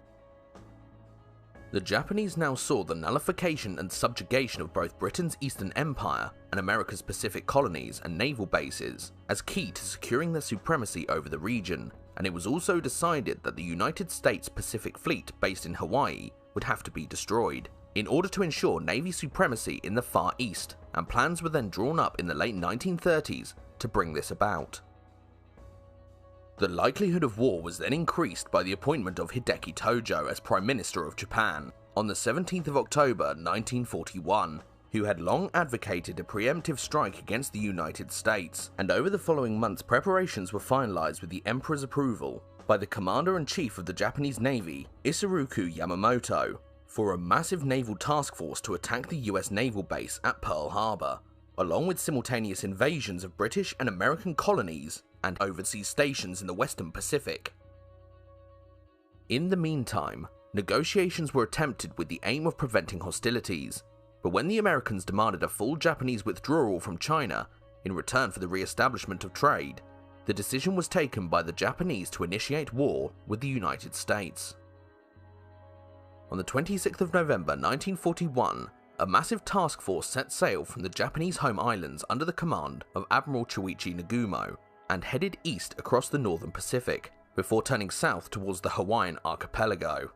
The Japanese now saw the nullification and subjugation of both Britain's Eastern Empire and America's Pacific colonies and naval bases as key to securing their supremacy over the region, and it was also decided that the United States Pacific Fleet based in Hawaii would have to be destroyed in order to ensure Navy supremacy in the Far East, and plans were then drawn up in the late 1930s to bring this about. The likelihood of war was then increased by the appointment of Hideki Tojo as Prime Minister of Japan on the 17th of October 1941, who had long advocated a preemptive strike against the United States, and over the following months preparations were finalized with the Emperor's approval by the Commander-in-Chief of the Japanese Navy, Isoroku Yamamoto, for a massive naval task force to attack the US naval base at Pearl Harbor. along with simultaneous invasions of British and American colonies and overseas stations in the Western Pacific. In the meantime, negotiations were attempted with the aim of preventing hostilities, but when the Americans demanded a full Japanese withdrawal from China in return for the re-establishment of trade, the decision was taken by the Japanese to initiate war with the United States. On the 26th of November 1941, a massive task force set sail from the Japanese home islands under the command of Admiral Chuichi Nagumo and headed east across the northern Pacific, before turning south towards the Hawaiian archipelago.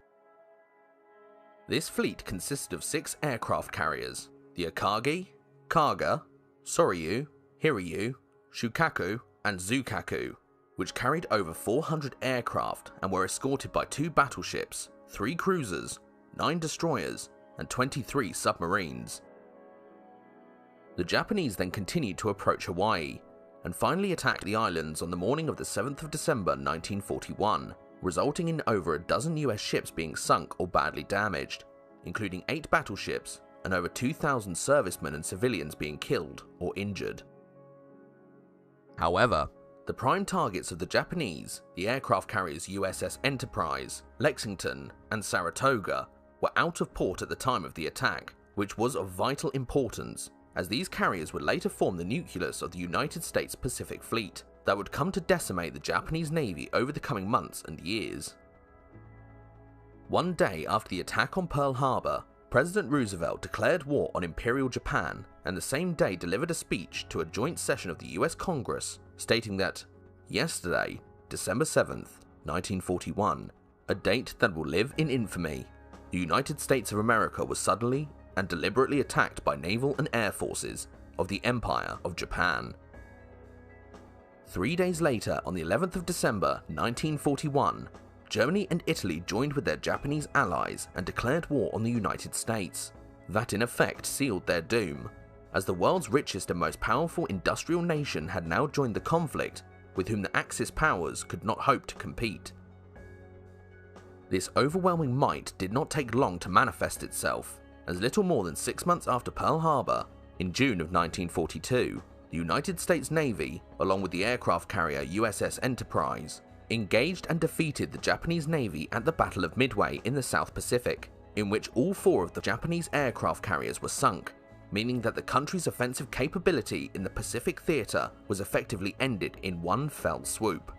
This fleet consisted of 6 aircraft carriers: the Akagi, Kaga, Soryu, Hiryu, Shukaku, and Zukaku, which carried over 400 aircraft and were escorted by 2 battleships, 3 cruisers, 9 destroyers, and 23 submarines. The Japanese then continued to approach Hawaii, and finally attacked the islands on the morning of the 7th of December 1941, resulting in over a dozen US ships being sunk or badly damaged, including 8 battleships and over 2,000 servicemen and civilians being killed or injured. However, the prime targets of the Japanese, the aircraft carriers USS Enterprise, Lexington, and Saratoga, were out of port at the time of the attack, which was of vital importance, as these carriers would later form the nucleus of the United States Pacific Fleet that would come to decimate the Japanese Navy over the coming months and years. One day after the attack on Pearl Harbor, President Roosevelt declared war on Imperial Japan, and the same day delivered a speech to a joint session of the US Congress stating that, "Yesterday, December 7th, 1941, a date that will live in infamy, the United States of America was suddenly and deliberately attacked by naval and air forces of the Empire of Japan." 3 days later, on the 11th of December 1941, Germany and Italy joined with their Japanese allies and declared war on the United States. That in effect sealed their doom, as the world's richest and most powerful industrial nation had now joined the conflict, with whom the Axis powers could not hope to compete. This overwhelming might did not take long to manifest itself, as little more than 6 months after Pearl Harbor, in June of 1942, the United States Navy, along with the aircraft carrier USS Enterprise, engaged and defeated the Japanese Navy at the Battle of Midway in the South Pacific, in which all 4 of the Japanese aircraft carriers were sunk, meaning that the country's offensive capability in the Pacific theater was effectively ended in one fell swoop.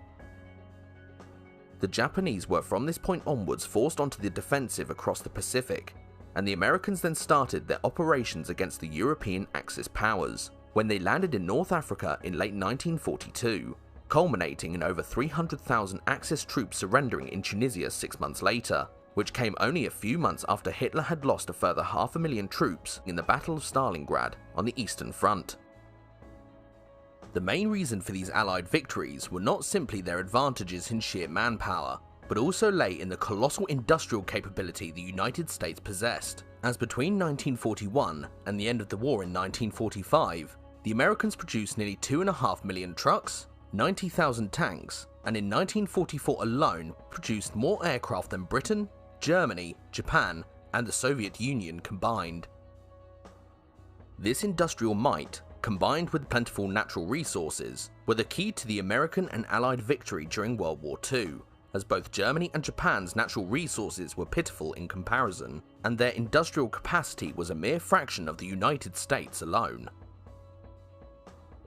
The Japanese were from this point onwards forced onto the defensive across the Pacific, and the Americans then started their operations against the European Axis powers, when they landed in North Africa in late 1942, culminating in over 300,000 Axis troops surrendering in Tunisia 6 months later, which came only a few months after Hitler had lost a further 500,000 troops in the Battle of Stalingrad on the Eastern Front. The main reason for these Allied victories were not simply their advantages in sheer manpower, but also lay in the colossal industrial capability the United States possessed, as between 1941 and the end of the war in 1945, the Americans produced nearly 2.5 million trucks, 90,000 tanks, and in 1944 alone produced more aircraft than Britain, Germany, Japan, and the Soviet Union combined. This industrial might, combined with plentiful natural resources, were the key to the American and Allied victory during World War II, as both Germany and Japan's natural resources were pitiful in comparison, and their industrial capacity was a mere fraction of the United States alone.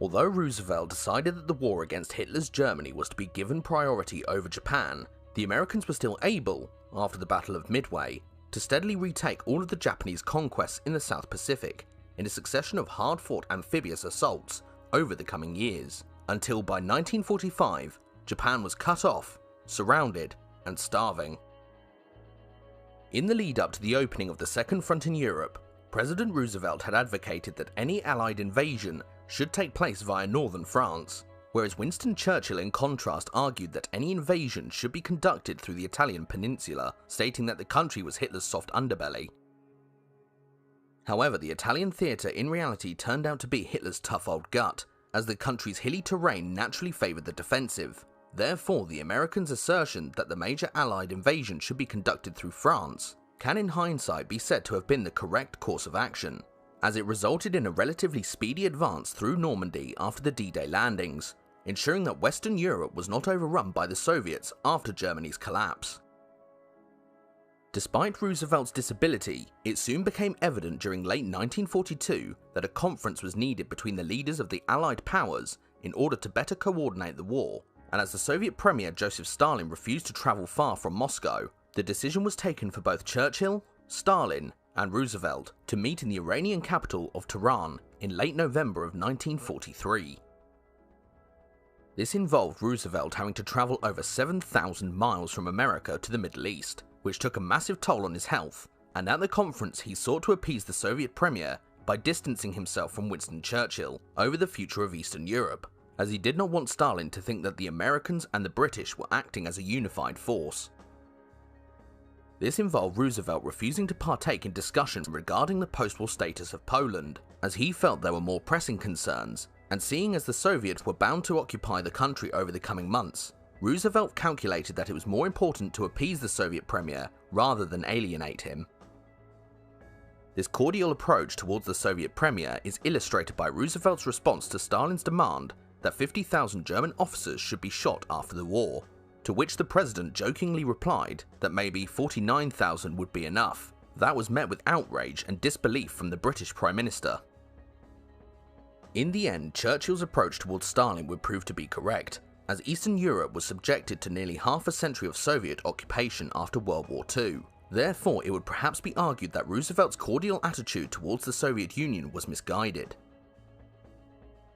Although Roosevelt decided that the war against Hitler's Germany was to be given priority over Japan, the Americans were still able, after the Battle of Midway, to steadily retake all of the Japanese conquests in the South Pacific in a succession of hard-fought amphibious assaults over the coming years, until by 1945, Japan was cut off, surrounded, and starving. In the lead up to the opening of the Second Front in Europe, President Roosevelt had advocated that any Allied invasion should take place via northern France, whereas Winston Churchill in contrast argued that any invasion should be conducted through the Italian peninsula, stating that the country was Hitler's soft underbelly. However, the Italian theatre in reality turned out to be Hitler's tough old gut, as the country's hilly terrain naturally favoured the defensive. Therefore, the Americans' assertion that the major Allied invasion should be conducted through France can in hindsight be said to have been the correct course of action, as it resulted in a relatively speedy advance through Normandy after the D-Day landings, ensuring that Western Europe was not overrun by the Soviets after Germany's collapse. Despite Roosevelt's disability, it soon became evident during late 1942 that a conference was needed between the leaders of the Allied powers in order to better coordinate the war, and as the Soviet Premier Joseph Stalin refused to travel far from Moscow, the decision was taken for both Churchill, Stalin, and Roosevelt to meet in the Iranian capital of Tehran in late November of 1943. This involved Roosevelt having to travel over 7,000 miles from America to the Middle East, which took a massive toll on his health, and at the conference he sought to appease the Soviet Premier by distancing himself from Winston Churchill over the future of Eastern Europe, as he did not want Stalin to think that the Americans and the British were acting as a unified force. This involved Roosevelt refusing to partake in discussions regarding the post-war status of Poland, as he felt there were more pressing concerns, and seeing as the Soviets were bound to occupy the country over the coming months, Roosevelt calculated that it was more important to appease the Soviet Premier rather than alienate him. This cordial approach towards the Soviet Premier is illustrated by Roosevelt's response to Stalin's demand that 50,000 German officers should be shot after the war, to which the President jokingly replied that maybe 49,000 would be enough. That was met with outrage and disbelief from the British Prime Minister. In the end, Churchill's approach towards Stalin would prove to be correct, as Eastern Europe was subjected to nearly half a century of Soviet occupation after World War II. Therefore, it would perhaps be argued that Roosevelt's cordial attitude towards the Soviet Union was misguided.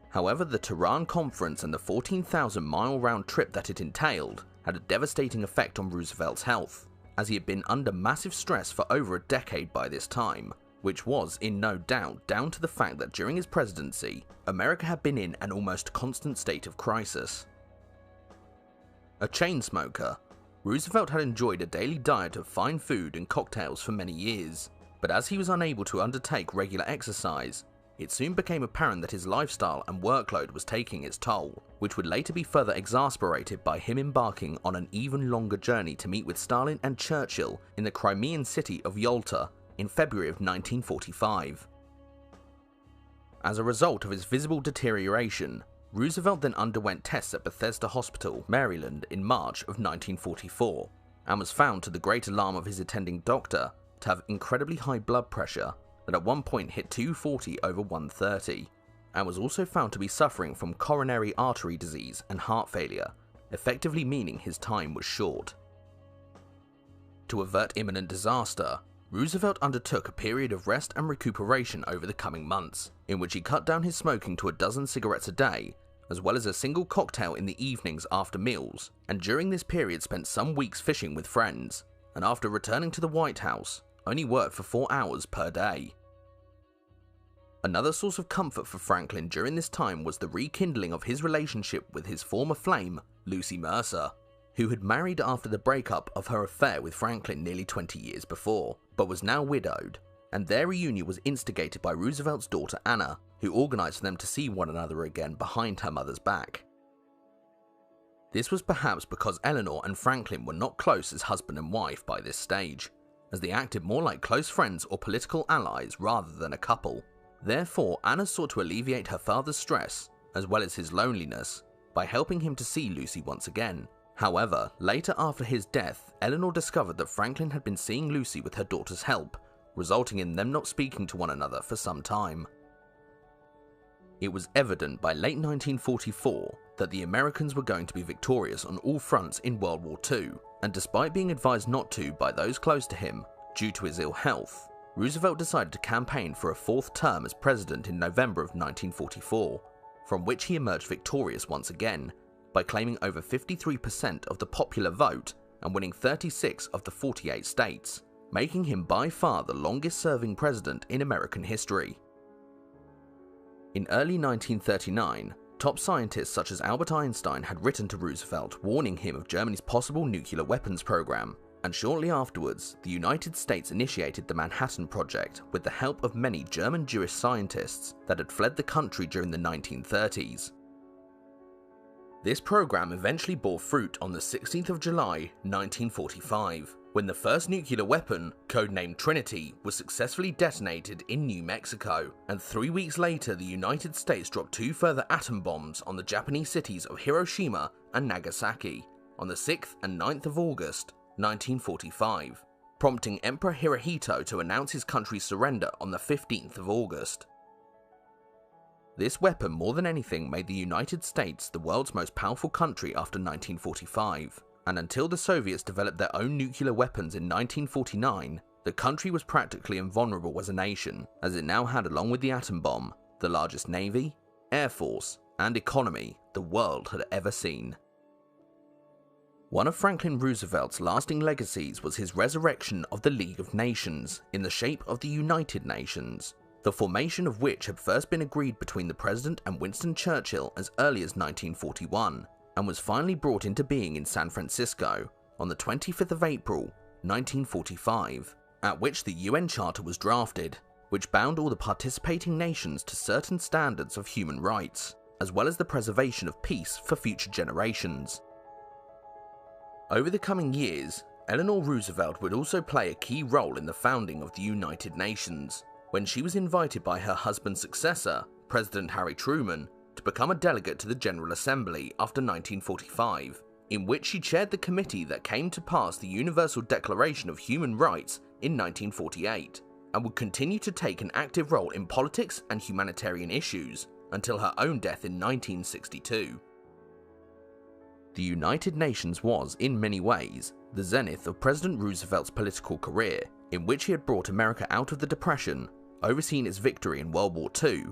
However, the Tehran Conference and the 14,000-mile round trip that it entailed had a devastating effect on Roosevelt's health, as he had been under massive stress for over a decade by this time, which was in no doubt down to the fact that during his presidency, America had been in an almost constant state of crisis. A chain smoker, Roosevelt had enjoyed a daily diet of fine food and cocktails for many years, but as he was unable to undertake regular exercise, it soon became apparent that his lifestyle and workload was taking its toll, which would later be further exacerbated by him embarking on an even longer journey to meet with Stalin and Churchill in the Crimean city of Yalta in February of 1945. As a result of his visible deterioration, Roosevelt then underwent tests at Bethesda Hospital, Maryland in March of 1944, and was found to the great alarm of his attending doctor to have incredibly high blood pressure that at one point hit 240 over 130, and was also found to be suffering from coronary artery disease and heart failure, effectively meaning his time was short. To avert imminent disaster, Roosevelt undertook a period of rest and recuperation over the coming months, in which he cut down his smoking to a dozen cigarettes a day, as well as a single cocktail in the evenings after meals, and during this period spent some weeks fishing with friends, and after returning to the White House, only worked for 4 hours per day. Another source of comfort for Franklin during this time was the rekindling of his relationship with his former flame, Lucy Mercer, who had married after the breakup of her affair with Franklin nearly 20 years before, but was now widowed, and their reunion was instigated by Roosevelt's daughter Anna, who organised for them to see one another again behind her mother's back. This was perhaps because Eleanor and Franklin were not close as husband and wife by this stage, as they acted more like close friends or political allies rather than a couple. Therefore, Anna sought to alleviate her father's stress, as well as his loneliness, by helping him to see Lucy once again. However, later after his death, Eleanor discovered that Franklin had been seeing Lucy with her daughter's help, resulting in them not speaking to one another for some time. It was evident by late 1944 that the Americans were going to be victorious on all fronts in World War II, and despite being advised not to by those close to him due to his ill health, Roosevelt decided to campaign for a 4th term as president in November of 1944, from which he emerged victorious once again, by claiming over 53% of the popular vote and winning 36 of the 48 states, making him by far the longest-serving president in American history. In early 1939, top scientists such as Albert Einstein had written to Roosevelt warning him of Germany's possible nuclear weapons program, and shortly afterwards, the United States initiated the Manhattan Project with the help of many German Jewish scientists that had fled the country during the 1930s. This program eventually bore fruit on the 16th of July, 1945, when the first nuclear weapon, codenamed Trinity, was successfully detonated in New Mexico, and 3 weeks later the United States dropped 2 further atom bombs on the Japanese cities of Hiroshima and Nagasaki on the 6th and 9th of August, 1945, prompting Emperor Hirohito to announce his country's surrender on the 15th of August. This weapon more than anything made the United States the world's most powerful country after 1945. And until the Soviets developed their own nuclear weapons in 1949, the country was practically invulnerable as a nation, as it now had, along with the atom bomb, the largest navy, air force, and economy the world had ever seen. One of Franklin Roosevelt's lasting legacies was his resurrection of the League of Nations in the shape of the United Nations, the formation of which had first been agreed between the President and Winston Churchill as early as 1941. And was finally brought into being in San Francisco on the 25th of April, 1945, at which the UN Charter was drafted, which bound all the participating nations to certain standards of human rights, as well as the preservation of peace for future generations. Over the coming years, Eleanor Roosevelt would also play a key role in the founding of the United Nations, when she was invited by her husband's successor, President Harry Truman, to become a delegate to the General Assembly after 1945, in which she chaired the committee that came to pass the Universal Declaration of Human Rights in 1948, and would continue to take an active role in politics and humanitarian issues until her own death in 1962. The United Nations was, in many ways, the zenith of President Roosevelt's political career, in which he had brought America out of the Depression, overseen its victory in World War II,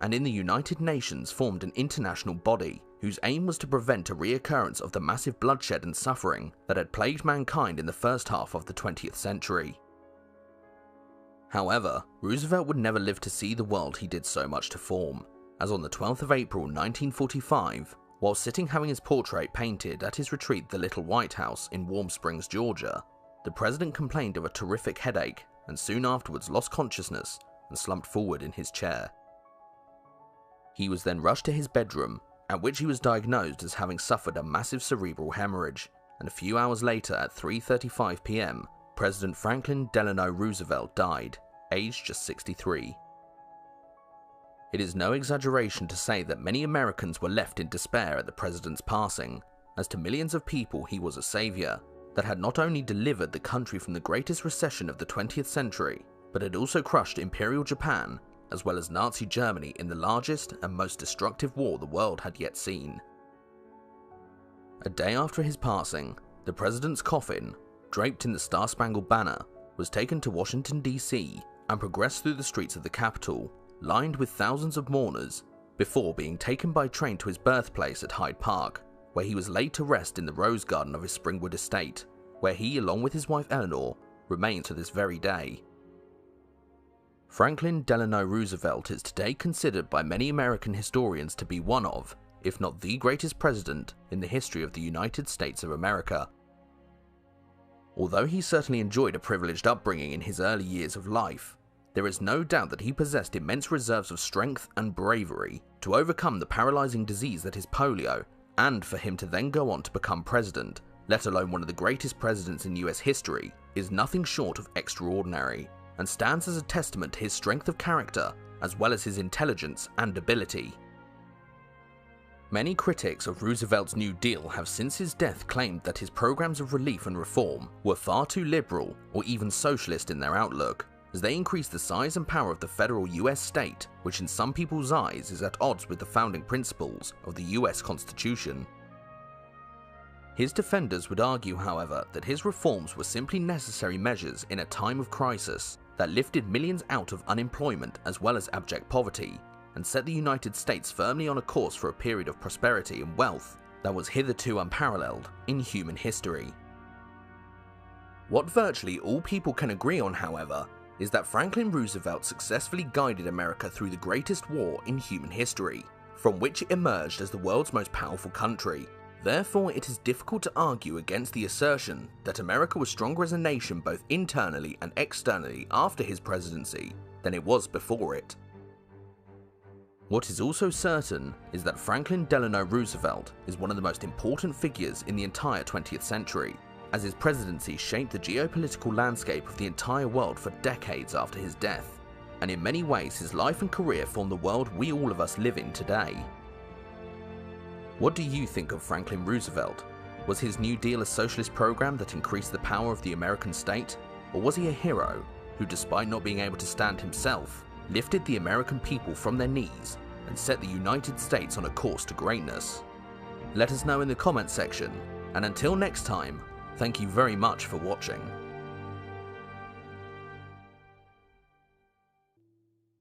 and in the United Nations formed an international body whose aim was to prevent a reoccurrence of the massive bloodshed and suffering that had plagued mankind in the first half of the 20th century. However, Roosevelt would never live to see the world he did so much to form, as on the 12th of April 1945, while sitting having his portrait painted at his retreat the Little White House in Warm Springs, Georgia, the president complained of a terrific headache and soon afterwards lost consciousness and slumped forward in his chair. He was then rushed to his bedroom, at which he was diagnosed as having suffered a massive cerebral hemorrhage, and a few hours later at 3:35 p.m, President Franklin Delano Roosevelt died, aged just 63. It is no exaggeration to say that many Americans were left in despair at the president's passing, as to millions of people he was a savior that had not only delivered the country from the greatest recession of the 20th century, but had also crushed Imperial Japan, as well as Nazi Germany in the largest and most destructive war the world had yet seen. A day after his passing, the president's coffin, draped in the Star-Spangled Banner, was taken to Washington, D.C. and progressed through the streets of the capital, lined with thousands of mourners, before being taken by train to his birthplace at Hyde Park, where he was laid to rest in the rose garden of his Springwood estate, where he, along with his wife Eleanor, remains to this very day. Franklin Delano Roosevelt is today considered by many American historians to be one of, if not the greatest president in the history of the United States of America. Although he certainly enjoyed a privileged upbringing in his early years of life, there is no doubt that he possessed immense reserves of strength and bravery to overcome the paralyzing disease that is polio, and for him to then go on to become president, let alone one of the greatest presidents in US history, is nothing short of extraordinary, and stands as a testament to his strength of character, as well as his intelligence and ability. Many critics of Roosevelt's New Deal have since his death claimed that his programs of relief and reform were far too liberal or even socialist in their outlook, as they increased the size and power of the federal US state, which in some people's eyes is at odds with the founding principles of the US Constitution. His defenders would argue, however, that his reforms were simply necessary measures in a time of crisis that lifted millions out of unemployment as well as abject poverty, and set the United States firmly on a course for a period of prosperity and wealth that was hitherto unparalleled in human history. What virtually all people can agree on, however, is that Franklin Roosevelt successfully guided America through the greatest war in human history, from which it emerged as the world's most powerful country. Therefore, it is difficult to argue against the assertion that America was stronger as a nation both internally and externally after his presidency than it was before it. What is also certain is that Franklin Delano Roosevelt is one of the most important figures in the entire 20th century, as his presidency shaped the geopolitical landscape of the entire world for decades after his death, and in many ways his life and career form the world we all of us live in today. What do you think of Franklin Roosevelt? Was his New Deal a socialist program that increased the power of the American state, or was he a hero who, despite not being able to stand himself, lifted the American people from their knees and set the United States on a course to greatness? Let us know in the comments section, and until next time, thank you very much for watching.